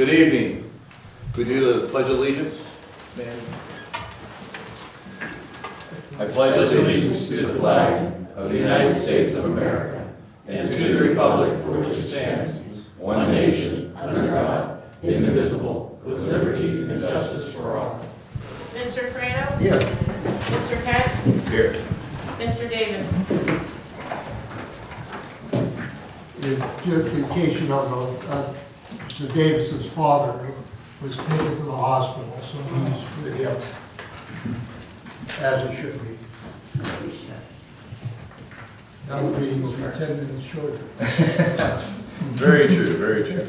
Good evening. Could we do the Pledge of Allegiance, man? I pledge allegiance to the flag of the United States of America and to the republic for which it stands, one nation, under God, indivisible, with liberty and justice for all. Mr. Fredo? Here. Mr. Kent? Here. Mr. Davis? Just in case you don't know, Mr. Davis's father was taken to the hospital, so he's with him, as it should be. Now the meeting will be 10 minutes shorter. Very true, very true.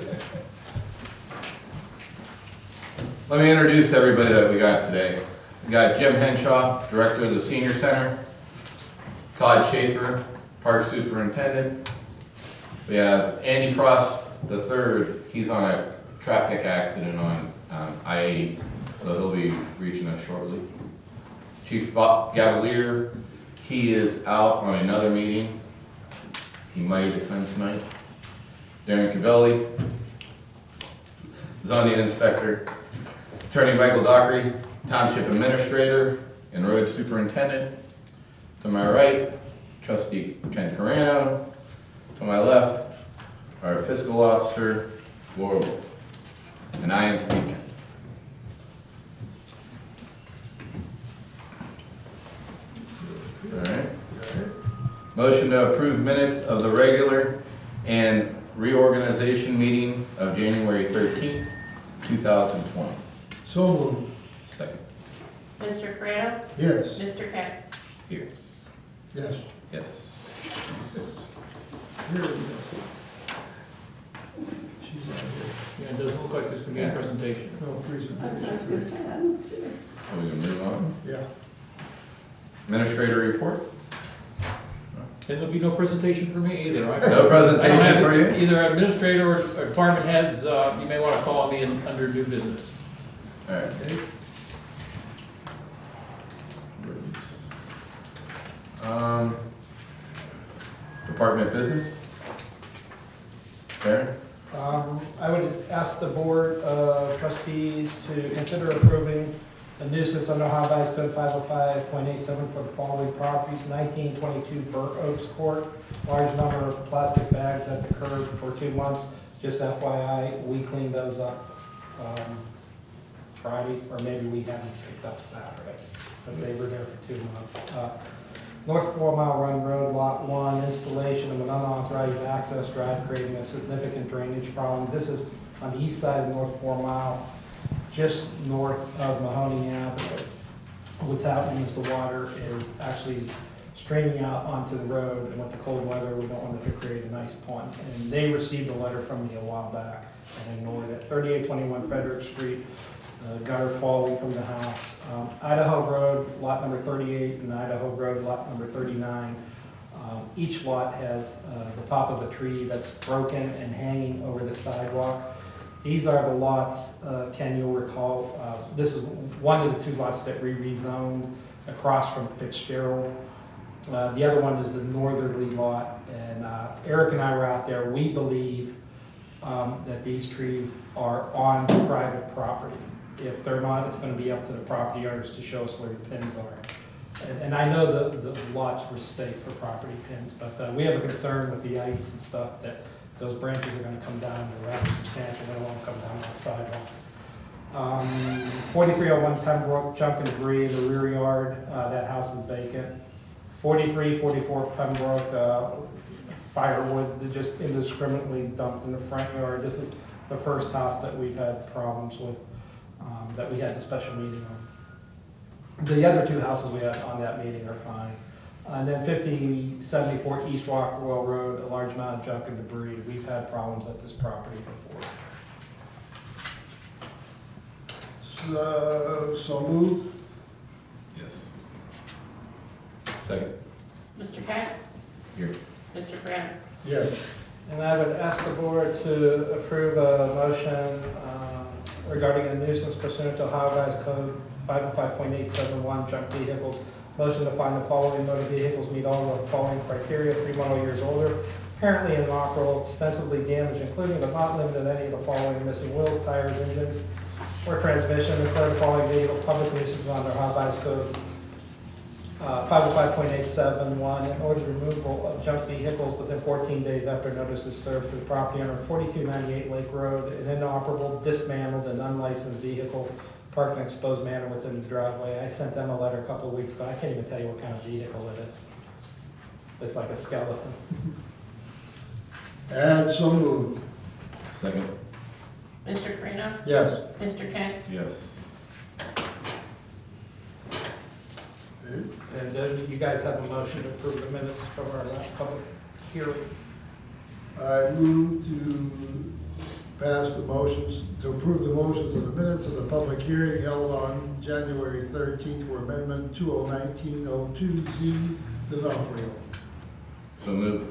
Let me introduce everybody that we got today. We got Jim Henshaw, Director of the Senior Center, Todd Schaefer, Park Superintendent. We have Andy Frost III. He's on a traffic accident on I-80, so he'll be reaching us shortly. Chief Bob Gavalier, he is out on another meeting. He might attend tonight. Darren Cavelli, zoning inspector. Attorney Michael Dockery, township administrator and road superintendent. To my right, trustee Ken Carano. To my left, our fiscal officer, Laura Wolf. And I am Steve Kent. All right. Motion to approve minutes of the regular and reorganization meeting of January 13th, 2020. So moved. Second. Mr. Fredo? Yes, Mr. Kent? Here. yes. Yes. Here it is. She's not here. Yeah, it doesn't look like there's going to be a presentation. No presentation. That's what I was gonna say, I don't see it. Are we gonna move on? Yeah. Administrator report? Then there'll be no presentation for me either. No I don't presentation have for you? either administrator or department heads, you may want to call me under new business. All right. Okay. Department business? Karen? I would ask the Board of Trustees to consider approving a nuisance under Ohio Revised Code 505.87 for the following properties: 1922 Burr Oaks Court, large number of plastic bags at the curb for 2 months. Just FYI, we cleaned those up Friday, or maybe we haven't picked up Saturday, but they were there for 2 months. North 4 Mile Run Road, Lot 1, installation of an unauthorized access drive creating a significant drainage problem. This is on the east side of North 4 Mile, just north of Mahoney Avenue. What's happening is the water is actually streaming out onto the road, and with the cold weather, we don't want it to create an ice pond. And they received a letter from me a while back and ignored it. 3821 Frederick Street, gutter falling from the house. Idaho Road, lot number 38, and Idaho Road, lot number 39. Each lot has the top of a tree that's broken and hanging over the sidewalk. These are the lots, Ken, you'll recall, this is one of the 2 lots that we rezoned across from Fitzgerald. The other one is the northerly lot, and Eric and I were out there. We believe that these trees are on private property. If they're not, it's going to be up to the property owners to show us where the pins are. And I know the lots were staked for property pins, but we have a concern with the ice and stuff that those branches are going to come down. They're rather substantial. They won't come down on the sidewalk. 4301 Pembroke, junk and debris in the rear yard. That house is vacant. 4344 Pembroke, firewood that just indiscriminately dumped in the front yard. This is the first house that we've had problems with, that we had the special meeting on. The other 2 houses we had on that meeting are fine. And then 5074 East Rockwell Road, a large amount of junk and debris. We've had problems at this property before. So moved. Yes. Second. Mr. Kent? Here. Mr. Fredo? Yes. And I would ask the board to approve a motion regarding a nuisance pursuant to Ohio Revised Code 505.871, junk vehicles. Motion to find the following motor vehicles meet all of the following criteria: 3 model years older, apparently inoperable, extensively damaged, including but not limited to any of the following: missing wheels, tires, engines, or transmission. Instead of the following vehicle, public nuisance under Ohio Revised Code 505.871, in order the removal of junk vehicles within 14 days after notice is served to the property owner, 4298 Lake Road, an inoperable, dismantled, and unlicensed vehicle parked in an exposed manner within the driveway. I sent them a letter a couple of weeks ago. I can't even tell you what kind of vehicle it is. It's like a skeleton. And so moved. Second. Mr. Carino? Yes. Mr. Kent? Yes. And you guys have a motion to approve the minutes from our last public hearing. I move to pass the motions, to approve the motions of the minutes of the public hearing held on January 13th for amendment 2019-02Z, the Nufrio. So move.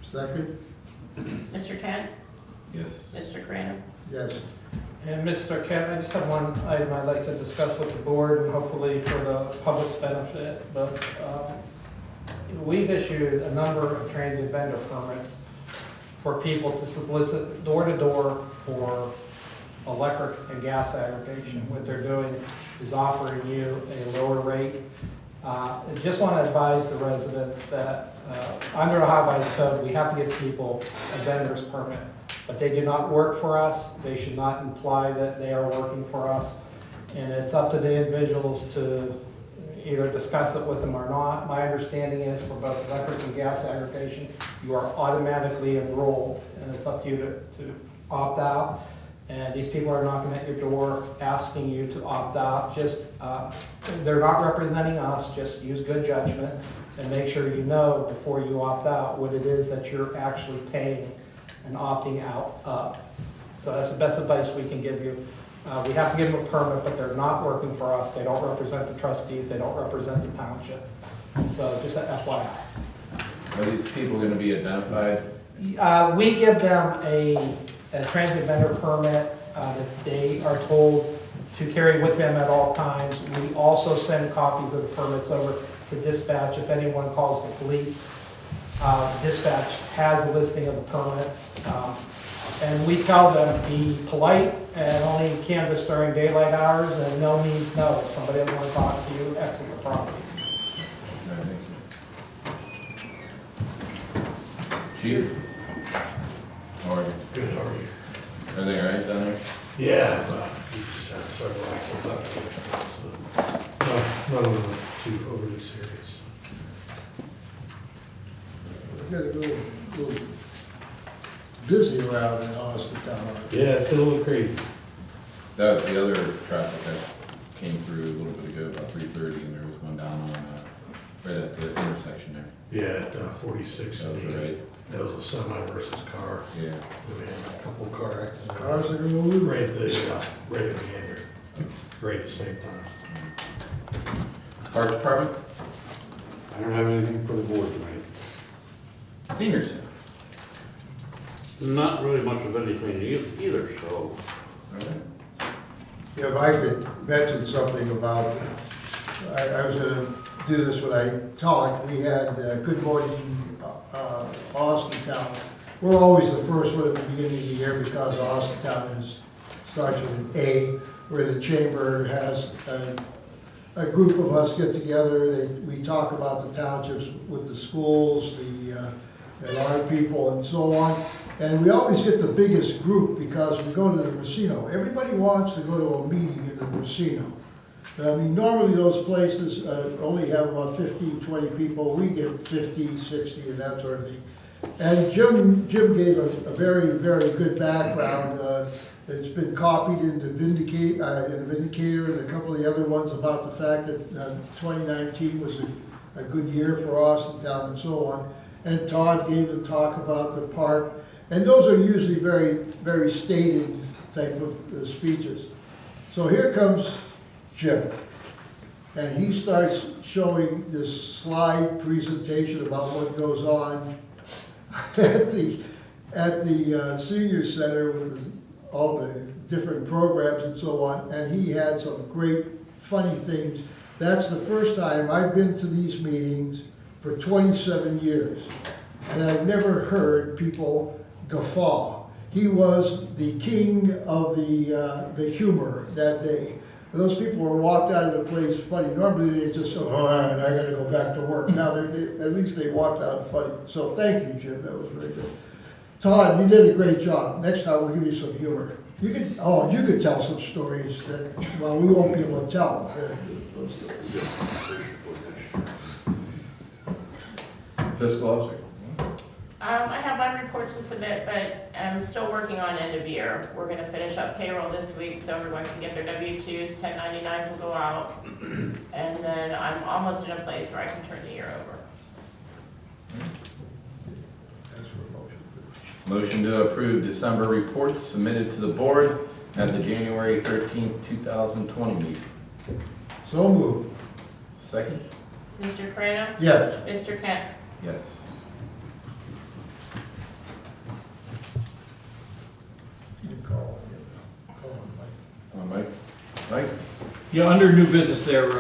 Second? Mr. Kent? Yes. Mr. Carino? Yes. And Mr. Kent, I just have one item I'd like to discuss with the board and hopefully for the public's benefit. But we've issued a number of transient vendor permits for people to solicit door to door for electric and gas aggregation. What they're doing is offering you a lower rate. I just want to advise the residents that under Ohio Revised Code, we have to give people a vendor's permit, but they do not work for us. They should not imply that they are working for us. And it's up to the individuals to either discuss it with them or not. My understanding is for both electric and gas aggregation, you are automatically enrolled, and it's up to you to opt out. And these people are knocking at your door, asking you to opt out. Just, they're not representing us, just use good judgment and make sure you know before you opt out what it is that you're actually paying and opting out of. So that's the best advice we can give you. We have to give them a permit, but they're not working for us. They don't represent the trustees. They don't represent the township. So just a FYI. Are these people going to be identified? We give them a transient vendor permit that they are told to carry with them at all times. We also send copies of the permits over to dispatch. If anyone calls the police, dispatch has a listing of the permits. And we tell them, be polite and only canvass during daylight hours, and no means no. If somebody doesn't want to talk to you, exit the property. No, thank you. Chief? How are you? Good, how are you? Everything all right down there? Yeah, we just had several accidents out there, so, none of them too overly serious. We got a little busy around in Austintown. Yeah, it's been a little crazy. That was the other traffic that came through a little bit ago, about 3:30, and there was one down on, right at the intersection there. Yeah, at 46. That was right. That was a semi versus car. Yeah. We had a couple of car accidents. Cars are going to move. Right at the end, right at the same time. Park Department? I don't have anything for the board tonight. Senior Center? Not really much of anything either, so. Okay. Yeah, if I could mention something about, I was going to do this when I talked. We had Good Morning Austintown. We're always the first one at the beginning of the year because Austintown starts with an A, where the chamber has a group of us get together. We talk about the townships with the schools, the our people, and so on. And we always get the biggest group because we go to the Racino. Everybody wants to go to a meeting in the Racino. I mean, normally those places only have about 15, 20 people. We get 50, 60, and that sort of thing. And Jim gave a very, very good background. It's been copied in the Vindicator and a couple of the other ones about the fact that 2019 was a good year for Austintown and so on. And Todd gave a talk about the park. And those are usually very, very stated type of speeches. So here comes Jim. And he starts showing this slide presentation about what goes on at the senior center with all the different programs and so on. And he had some great funny things. That's the first time I've been to these meetings for 27 years. and I've never heard people guffaw. He was the king of the humor that day. Those people were walked out of the place funny. Normally they just say, all right, I gotta go back to work. Now, at least they walked out funny. So thank you, Jim, that was very good. Todd, you did a great job. Next time we'll give you some humor. You could tell some stories that, well, we won't be able to tell. Those stories. Fiscal officer. I have my reports to submit, but I'm still working on end of year. We're gonna finish up payroll this week, so everyone can get their W-2s, 1099s will go out. And then I'm almost in a place where I can turn the year over. That's for a motion. Motion to approve December reports submitted to the board at the January 13th, 2020 meeting. So moved. Second? Mr. Crano? Yes. Mr. Kent? Yes. You call on Mike. Mike? Yeah, under new business there,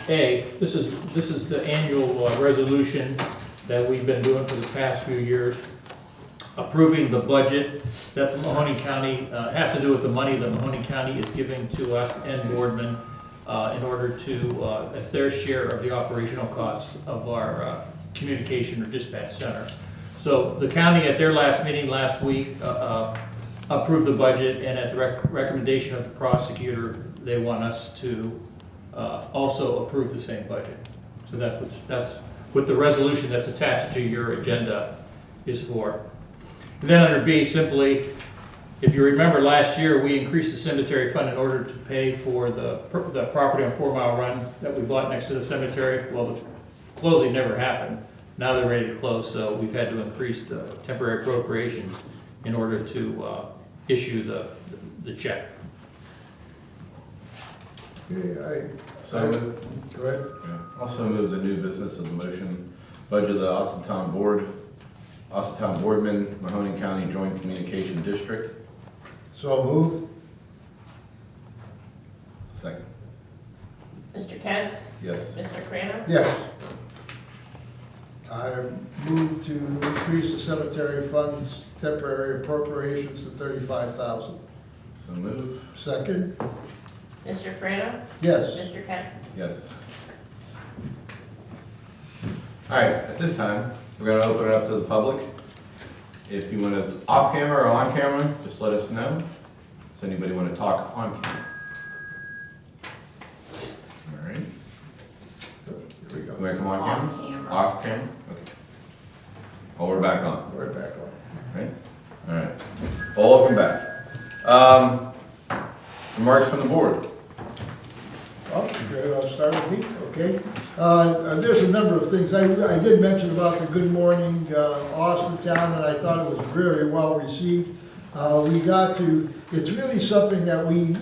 A, this is the annual resolution that we've been doing for the past few years, approving the budget that the Mahoney County, has to do with the money that Mahoney County is giving to us and Boardman in order to, as their share of the operational costs of our communication or dispatch center. So the county at their last meeting last week approved the budget, and at the recommendation of the prosecutor, they want us to also approve the same budget. So that's what the resolution that's attached to your agenda is for. And then under B, simply, if you remember last year, we increased the cemetery fund in order to pay for the property on 4 Mile Run that we bought next to the cemetery. Well, the closing never happened. Now they're ready to close, so we've had to increase the temporary appropriations in order to issue the check. Okay, So moved. go ahead. Yeah. Also move the new business of the motion, budget of the Austintown Boardman, Mahoning County Joint Communication District. So moved. Second. Mr. Kent? Yes. Mr. Crano? Yes. I move to increase the cemetery funds temporary appropriations to $35,000. So move. Second? Mr. Crano? Yes. Mr. Kent? Yes. All right, at this time, we're gonna open it up to the public. If you want us off camera or on camera, just let us know. Does anybody want to talk on camera? All right. Here we go. You want to come on On camera? camera. Off camera? Okay. Oh, we're back on, We're back on. right? All right. Welcome back. Remarks from the board. Well, I'll start with me, okay? There's a number of things. I did mention about the Good Morning Austintown, and I thought it was very well received. It's really something that we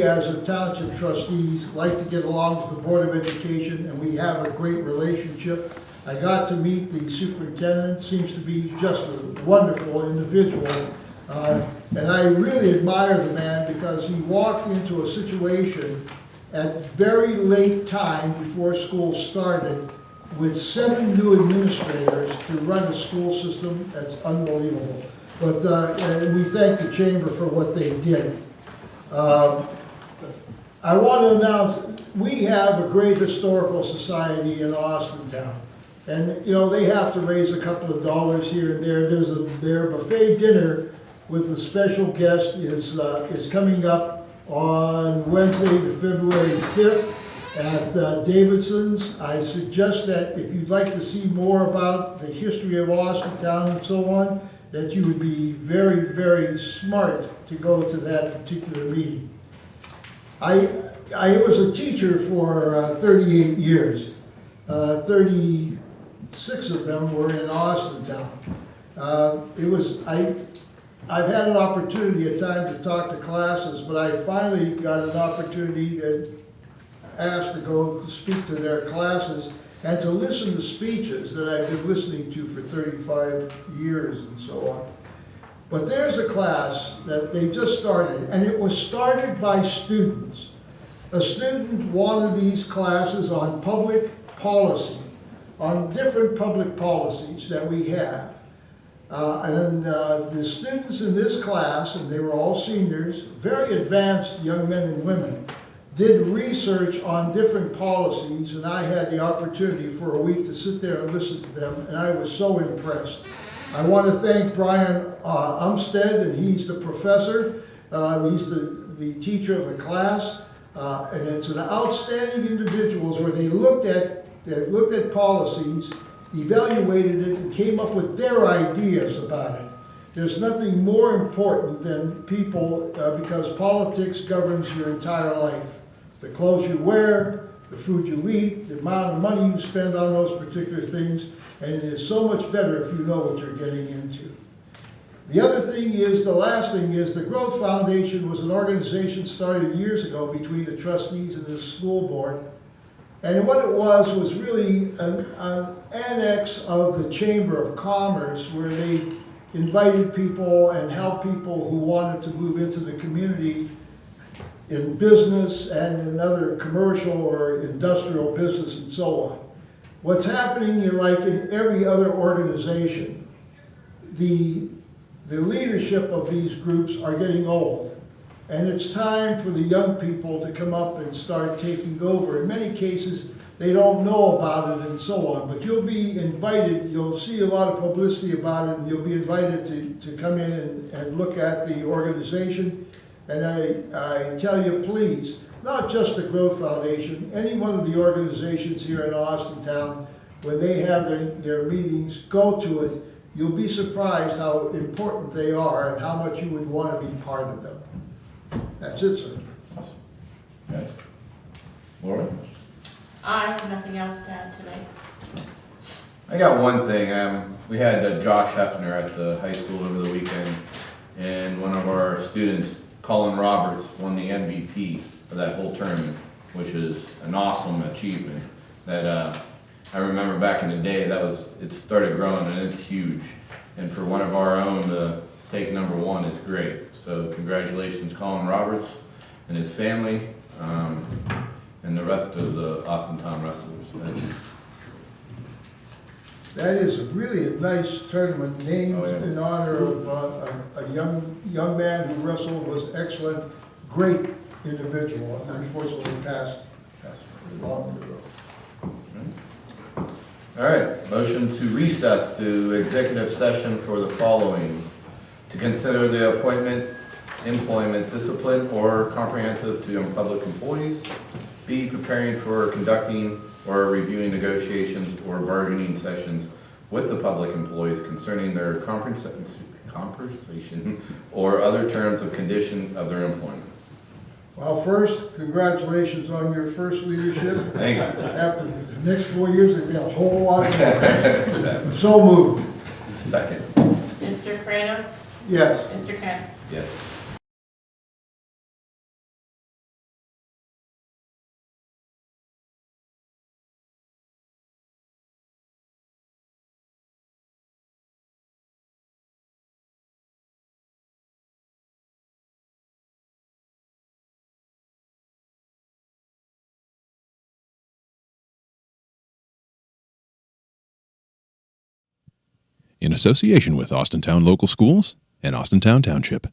as the township trustees like to get along with the Board of Education, and we have a great relationship. I got to meet the superintendent, seems to be just a wonderful individual. And I really admire the man because he walked into a situation at very late time before school started with 7 new administrators to run a school system that's unbelievable. But we thank the chamber for what they did. I want to announce, we have a great historical society in Austintown. And, you know, they have to raise a couple of dollars here and there. Their buffet dinner with the special guest is coming up on Wednesday, February 5th at Davidson's. I suggest that if you'd like to see more about the history of Austintown and so on, that you would be very, very smart to go to that particular meeting. I was a teacher for 38 years. 36 of them were in Austintown. I've had an opportunity at times to talk to classes, but I finally got an opportunity to ask to go to speak to their classes and to listen to speeches that I've been listening to for 35 years and so on. But there's a class that they just started, and it was started by students. A student wanted these classes on public policy, on different public policies that we have. The students in this class, and they were all seniors, very advanced young men and women, did research on different policies, and I had the opportunity for a week to sit there and listen to them, and I was so impressed. I want to thank Brian Umstead, and he's the professor, he's the teacher of the class, and it's an outstanding individuals where they looked at policies, evaluated it, and came up with their ideas about it. There's nothing more important than people, because politics governs your entire life. The clothes you wear, the food you eat, the amount of money you spend on those particular things, and it is so much better if you know what you're getting into. The other thing is, the last thing is, the Growth Foundation was an organization started years ago between the trustees and the school board. And what it was really an annex of the Chamber of Commerce, where they invited people and helped people who wanted to move into the community in business and in other commercial or industrial business and so on. What's happening, like in every other organization, the leadership of these groups are getting old. And it's time for the young people to come up and start taking over. In many cases, they don't know about it and so on, but you'll be invited, you'll see a lot of publicity about it, and you'll be invited to come in and look at the organization. And I tell you, please, not just the Growth Foundation, any one of the organizations here in Austintown, when they have their meetings, go to it. You'll be surprised how important they are and how much you would want to be part of them. That's it, sir. Yes. Laura? I have nothing else to add tonight. I got one thing. We had Josh Hefner at the high school over the weekend, and one of our students, Colin Roberts, won the MVP for that whole tournament, which is an awesome achievement. That I remember back in the day, it started growing and it's huge. And for one of our own to take number one is great. So congratulations, Colin Roberts and his family, and the rest of the Austintown wrestlers. That is really a nice tournament named in honor of a young man who wrestled, was excellent, great individual, and unfortunately passed long ago. All right, motion to recess to executive session for the following: to consider the appointment, employment, discipline, or comprehensive to public employees. B, preparing for conducting or reviewing negotiations or bargaining sessions with the public employees concerning their compensation or other terms of condition of their employment. Well, first, congratulations on your first leadership. Thank you. After the next 4 years, there'll be a whole lot more. So moved. Second. Mr. Crano? Yes. Mr. Kent? Yes. In association with Austintown Local Schools and Austintown Township.